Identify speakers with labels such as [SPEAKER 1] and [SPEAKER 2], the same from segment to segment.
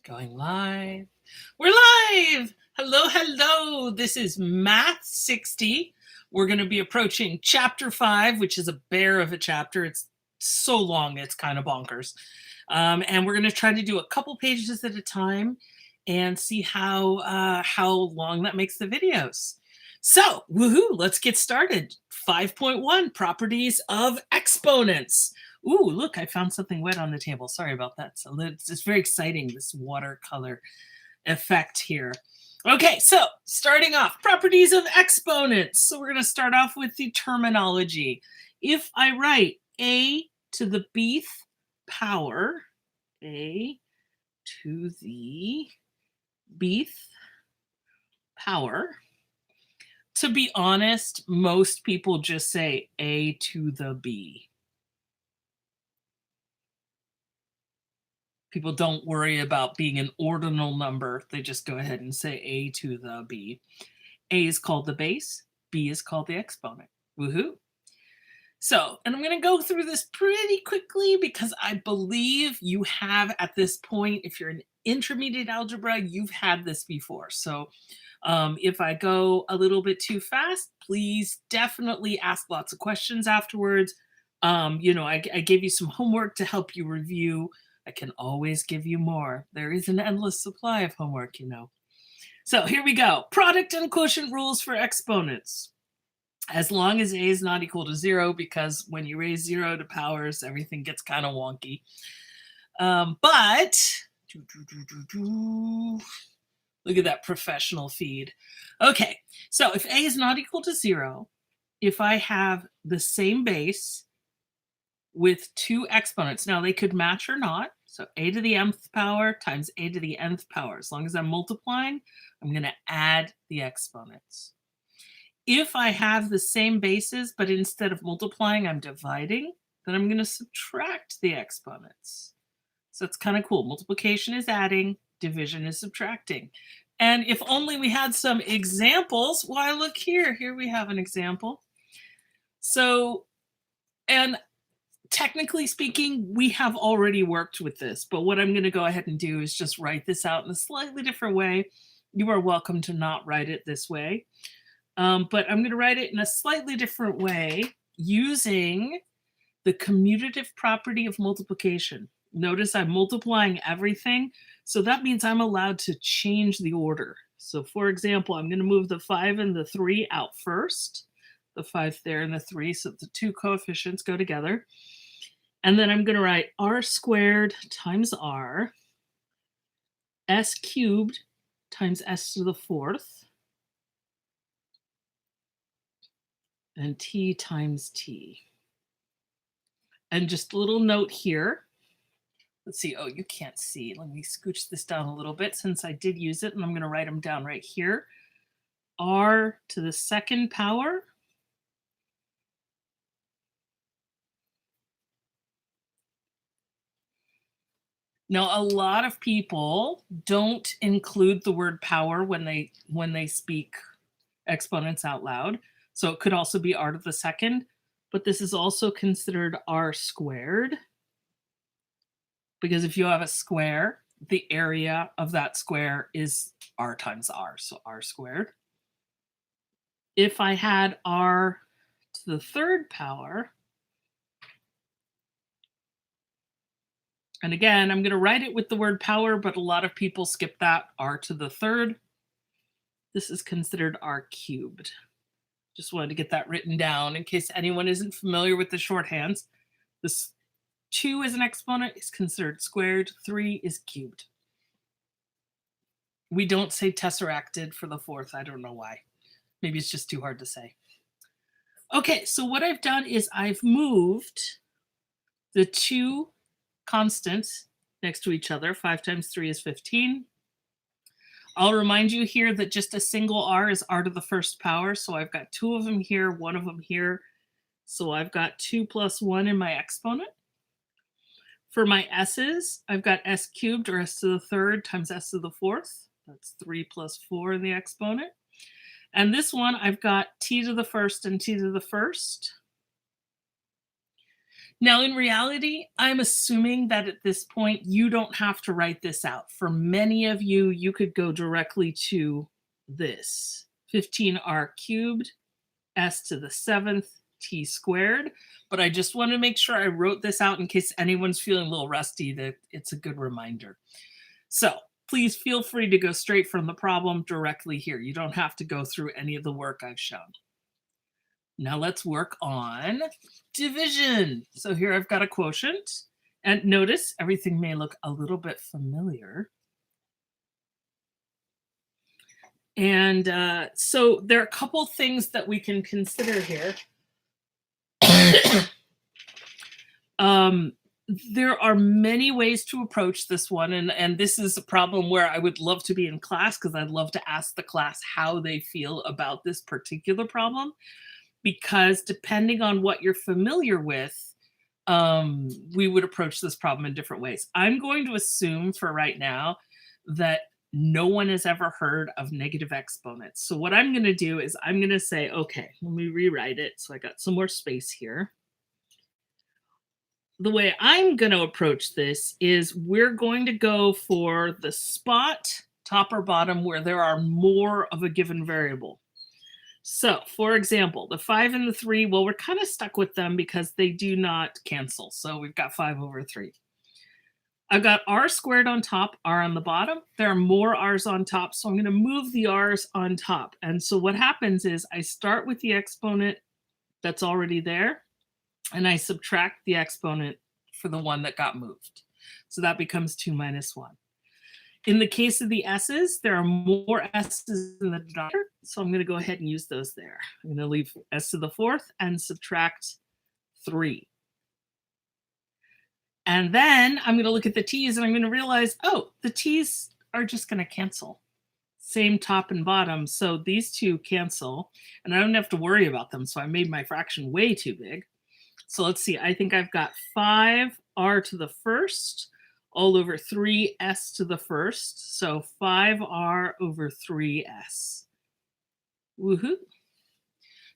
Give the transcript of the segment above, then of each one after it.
[SPEAKER 1] Going live. We're live. Hello, hello. This is Math 60. We're going to be approaching chapter 5, which is a bear of a chapter. It's so long, it's kind of bonkers. And we're going to try to do a couple pages at a time and see how long that makes the videos. So, woohoo, let's get started. 5.1, Properties of Exponents. Ooh, look, I found something wet on the table. Sorry about that. So it's very exciting, this watercolor effect here. Okay, so starting off, properties of exponents. So we're going to start off with the terminology. If I write a to the bth power, a to the bth power, to be honest, most people just say a to the b. People don't worry about being an ordinal number. They just go ahead and say a to the b. A is called the base. B is called the exponent. Woohoo. So, and I'm going to go through this pretty quickly because I believe you have at this point, if you're in intermediate algebra, you've had this before. So if I go a little bit too fast, please definitely ask lots of questions afterwards. I gave you some homework to help you review. I can always give you more. There is an endless supply of homework, you know. So here we go. Product and quotient rules for exponents. As long as a is not equal to 0, because when you raise 0 to powers, everything gets kind of wonky. But look at that professional feed. Okay, so if a is not equal to 0, if I have the same base with two exponents, now they could match or not. So a to the mth power times a to the nth power. As long as I'm multiplying, I'm going to add the exponents. If I have the same bases, but instead of multiplying, I'm dividing, then I'm going to subtract the exponents. So it's kind of cool. Multiplication is adding, division is subtracting. And if only we had some examples. Why, look here. Here we have an example. So, and technically speaking, we have already worked with this, but what I'm going to go ahead and do is just write this out in a slightly different way. You are welcome to not write it this way, but I'm going to write it in a slightly different way using the commutative property of multiplication. Notice I'm multiplying everything, so that means I'm allowed to change the order. So for example, I'm going to move the 5 and the 3 out first, the 5 there and the 3, so the two coefficients go together. And then I'm going to write r squared times r, s cubed times s to the 4th, and t times t. And just a little note here. Let's see. Oh, you can't see. Let me scooch this down a little bit since I did use it, and I'm going to write them down right here. R to the 2nd power Now, a lot of people don't include the word power when they speak exponents out loud. So it could also be r to the 2nd, but this is also considered r squared, because if you have a square, the area of that square is r times r, so r squared. If I had r to the 3rd power, and again, I'm going to write it with the word power, but a lot of people skip that, r to the 3rd. This is considered r cubed. Just wanted to get that written down in case anyone isn't familiar with the shorthands. This 2 as an exponent is considered squared, 3 is cubed. We don't say tesseracted for the 4th. I don't know why. Maybe it's just too hard to say. Okay, so what I've done is I've moved the two constants next to each other. 5 times 3 is 15. I'll remind you here that just a single r is r to the 1st power. So I've got 2 of them here, 1 of them here. So I've got 2 plus 1 in my exponent. For my s's, I've got s cubed, or s to the 3rd, times s to the 4th. That's 3 plus 4 in the exponent. And this one, I've got t to the 1st and t to the 1st. Now, in reality, I'm assuming that at this point, you don't have to write this out. For many of you, you could go directly to this 15r cubed, s to the 7th, t squared. But I just want to make sure I wrote this out in case anyone's feeling a little rusty, that it's a good reminder. So please feel free to go straight from the problem directly here. You don't have to go through any of the work I've shown. Now let's work on division. So here I've got a quotient, and notice everything may look a little bit familiar. And so there are a couple things that we can consider here. There are many ways to approach this one, and this is a problem where I would love to be in class because I'd love to ask the class how they feel about this particular problem. Because depending on what you're familiar with, we would approach this problem in different ways. I'm going to assume for right now that no one has ever heard of negative exponents. So what I'm going to do is I'm going to say, okay, let me rewrite it. So I got some more space here. The way I'm going to approach this is we're going to go for the spot, top or bottom, where there are more of a given variable. So, for example, the 5 and the 3, well, we're kind of stuck with them because they do not cancel. So we've got 5 over 3. I've got r squared on top, r on the bottom. There are more r's on top, so I'm going to move the r's on top. And so what happens is I start with the exponent that's already there, and I subtract the exponent for the one that got moved. So that becomes 2 minus 1. In the case of the s's, there are more s's in the denominator, so I'm going to go ahead and use those there. I'm going to leave s to the 4th and subtract 3. And then I'm going to look at the t's and I'm going to realize, oh, the t's are just going to cancel. Same top and bottom, so these two cancel, and I don't have to worry about them, so I made my fraction way too big. So let's see, I think I've got 5r to the 1st all over 3s to the 1st. So 5r over 3s. Woohoo.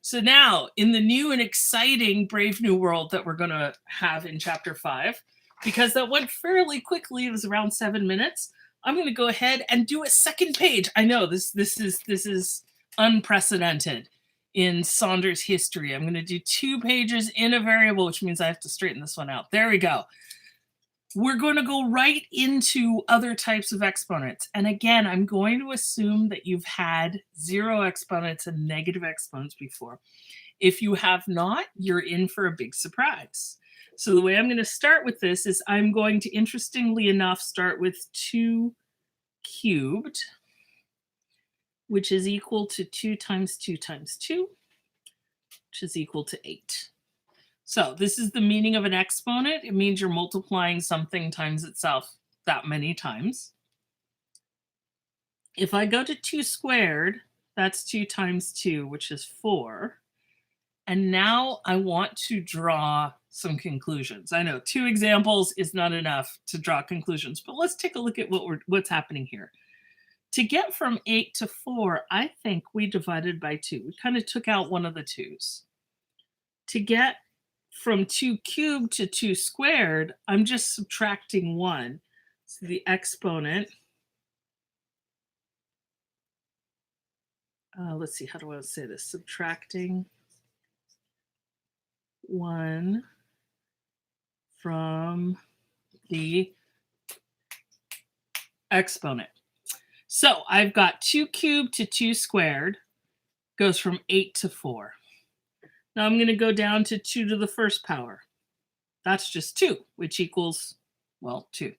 [SPEAKER 1] So now in the new and exciting Brave New World that we're going to have in chapter 5, because that went fairly quickly, it was around 7 minutes, I'm going to go ahead and do a second page. I know this is unprecedented in Saunders history. I'm going to do 2 pages in a variable, which means I have to straighten this one out. There we go. We're going to go right into other types of exponents. And again, I'm going to assume that you've had 0 exponents and negative exponents before. If you have not, you're in for a big surprise. So the way I'm going to start with this is I'm going to, interestingly enough, start with 2 cubed, which is equal to 2 times 2 times 2, which is equal to 8. So this is the meaning of an exponent. It means you're multiplying something times itself that many times. If I go to 2 squared, that's 2 times 2, which is 4. And now I want to draw some conclusions. I know 2 examples is not enough to draw conclusions, but let's take a look at what's happening here. To get from 8 to 4, I think we divided by 2. We kind of took out one of the 2's. To get from 2 cubed to 2 squared, I'm just subtracting 1. So the exponent, let's see, how do I say this? Subtracting 1 from the exponent. So I've got 2 cubed to 2 squared goes from 8 to 4. Now I'm going to go down to 2 to the 1st power. That's just 2, which equals, well, 2.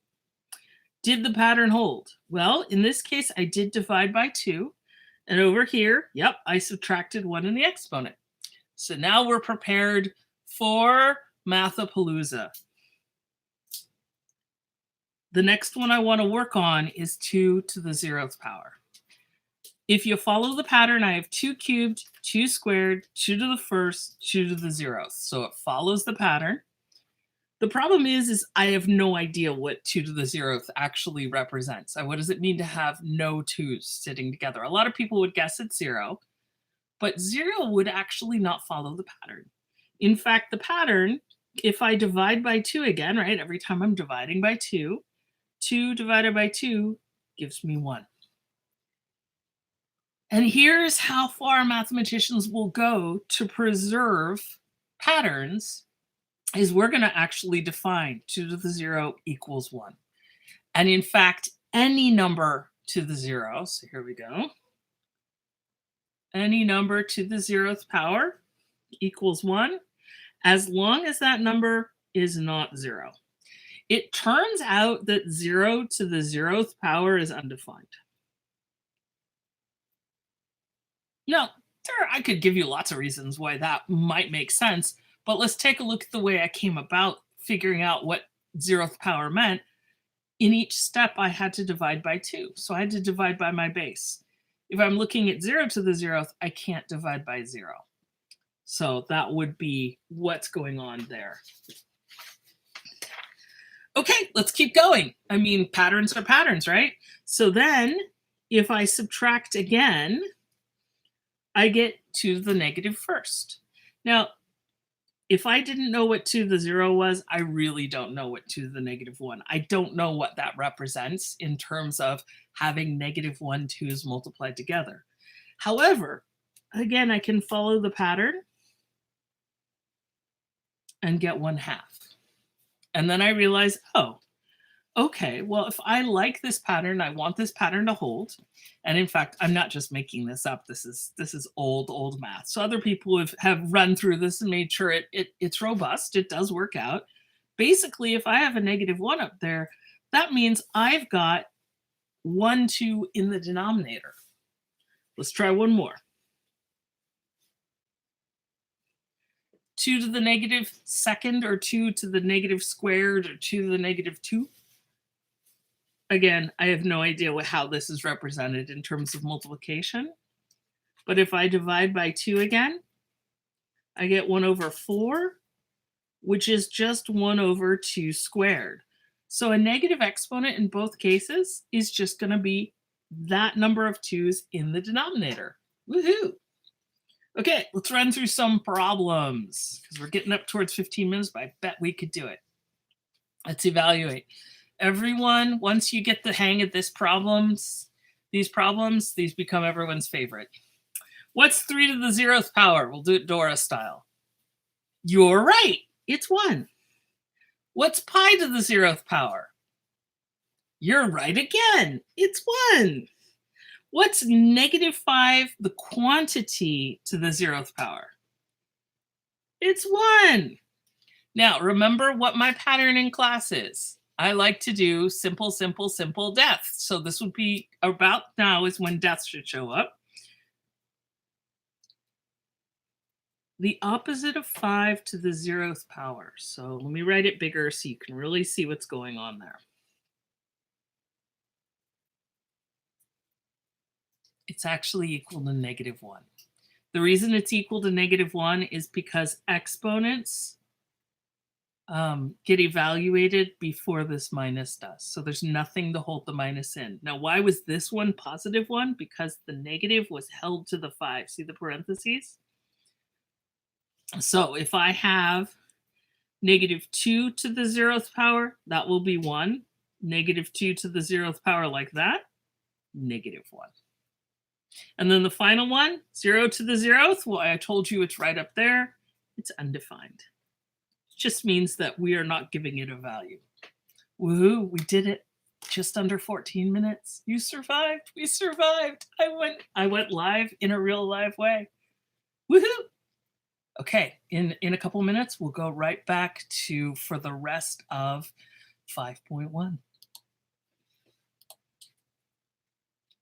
[SPEAKER 1] Did the pattern hold? Well, in this case, I did divide by 2. And over here, yep, I subtracted 1 in the exponent. So now we're prepared for Mathapalooza. The next one I want to work on is 2 to the 0th power. If you follow the pattern, I have 2 cubed, 2 squared, 2 to the 1st, 2 to the 0th. So it follows the pattern. The problem is I have no idea what 2 to the 0th actually represents. What does it mean to have no 2's sitting together? A lot of people would guess it's 0, but 0 would actually not follow the pattern. In fact, the pattern if I divide by 2 again, right, every time I'm dividing by 2, 2 divided by 2 gives me 1. And here's how far mathematicians will go to preserve patterns is we're going to actually define 2 to the 0 equals 1. And in fact, any number to the 0, so here we go, any number to the 0th power equals 1, as long as that number is not 0. It turns out that 0 to the 0th power is undefined. Now, I could give you lots of reasons why that might make sense, but let's take a look at the way I came about figuring out what 0th power meant. In each step, I had to divide by 2. So I had to divide by my base. If I'm looking at 0 to the 0th, I can't divide by 0. So that would be what's going on there. Okay, let's keep going. I mean, patterns are patterns, right? So then if I subtract again, I get 2 to the negative first. Now, if I didn't know what 2 to the 0 was, I really don't know what 2 to the negative 1. I don't know what that represents in terms of having negative 1 2's multiplied together. However, again, I can follow the pattern and get 1/2. And then I realize, oh, okay, well, if I like this pattern, I want this pattern to hold. And in fact, I'm not just making this up. This is old math. So other people have run through this and made sure it's robust. It does work out. Basically, if I have a negative 1 up there, that means I've got 1 2 in the denominator. Let's try one more. 2 to the negative second, or 2 to the negative squared, or 2 to the negative 2. Again, I have no idea how this is represented in terms of multiplication. But if I divide by 2 again, I get 1 over 4, which is just 1 over 2 squared. So a negative exponent in both cases is just going to be that number of 2's in the denominator. Woohoo! Okay, let's run through some problems because we're getting up towards 15 minutes, but I bet we could do it. Let's evaluate. Everyone, once you get the hang of these problems, these become everyone's favorite. What's 3 to the 0th power? We'll do it Dora style. You're right. It's 1. What's pi to the 0th power? You're right again. It's 1. What's negative 5, the quantity to the 0th power? It's 1. Now, remember what my pattern in class is. I like to do simple, simple, simple deaths. So this would be about now is when deaths should show up. The opposite of 5 to the 0th power. So let me write it bigger so you can really see what's going on there. It's actually equal to negative 1. The reason it's equal to negative 1 is because exponents get evaluated before this minus does. So there's nothing to hold the minus in. Now, why was this one positive 1? Because the negative was held to the 5. See the parentheses? So if I have negative 2 to the 0th power, that will be 1. Negative 2 to the 0th power like that, negative 1. And then the final one, 0 to the 0th, well, I told you it's right up there. It's undefined. It just means that we are not giving it a value. Woohoo, we did it. Just under 14 minutes. You survived. We survived. I went live in a real live way. Woohoo! Okay, in a couple minutes, we'll go right back to for the rest of 5.1.